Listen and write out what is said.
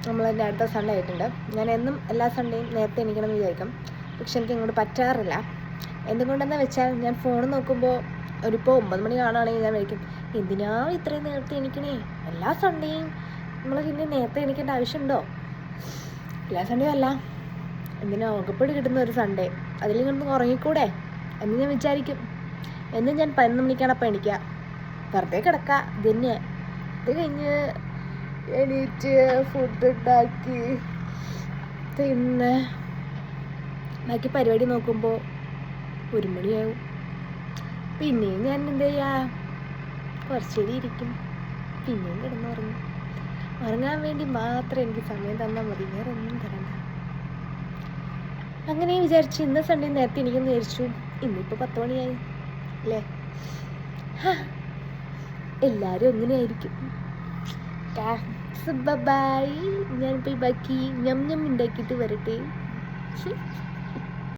നമ്മളതിൻ്റെ അടുത്ത സൺഡേ ആയിട്ടുണ്ട്. ഞാൻ എന്നും എല്ലാ സൺഡേയും നേരത്തെ എണീക്കണം എന്ന് വിചാരിക്കും, പക്ഷെ എനിക്ക് ഇങ്ങോട്ട് പറ്റാറില്ല. എന്തുകൊണ്ടെന്ന് വെച്ചാൽ ഞാൻ ഫോൺ നോക്കുമ്പോൾ ഇപ്പോൾ 9 മണി കാണുകയാണെങ്കിൽ ഞാൻ വിളിക്കും, എന്തിനാ ഇത്രയും നേരത്തെ എണീക്കണേ? എല്ലാ സൺഡേയും നമ്മൾ പിന്നെ നേരത്തെ എണീക്കേണ്ട ആവശ്യമുണ്ടോ? എല്ലാ സൺഡേയും അല്ല, എന്തിനാ ഉറക്കപ്പടി കിട്ടുന്ന ഒരു സൺഡേ, അതിലിങ്ങൊന്ന് ഉറങ്ങിക്കൂടെ എന്ന് ഞാൻ വിചാരിക്കും. എന്നും ഞാൻ 11 മണിക്കാണ് അപ്പം എണീക്കുക, വെറുതെ കിടക്കുക. ഇത് തന്നെ. ഇത് കഴിഞ്ഞ് എണീറ്റ് ഫുഡ് ഉണ്ടാക്കി പിന്നെ ബാക്കി പരിപാടി നോക്കുമ്പോൾ 1 മണിയാവും. പിന്നെയും ഞാൻ എന്ത് ചെയ്യുക, കുറച്ചുകൂടി ഇരിക്കും, പിന്നെയും കിടന്നുറങ്ങും. ഉറങ്ങാൻ വേണ്ടി മാത്രം എനിക്ക് സമയം തന്നാൽ മതി, വേറെ ഒന്നും തരണ്ട. അങ്ങനെ വിചാരിച്ചു ഇന്ന് സൺഡേ നേരത്തെ എനിക്കൊന്ന് വിചാരിച്ചു. ഇന്നിപ്പോൾ 10 മണിയായി അല്ലേ. എല്ലാവരും എങ്ങനെയായിരിക്കും? ബൈ. ഞാനിപ്പോൾ ബാക്കി ഞം ഉണ്ടാക്കിയിട്ട് വരട്ടെ.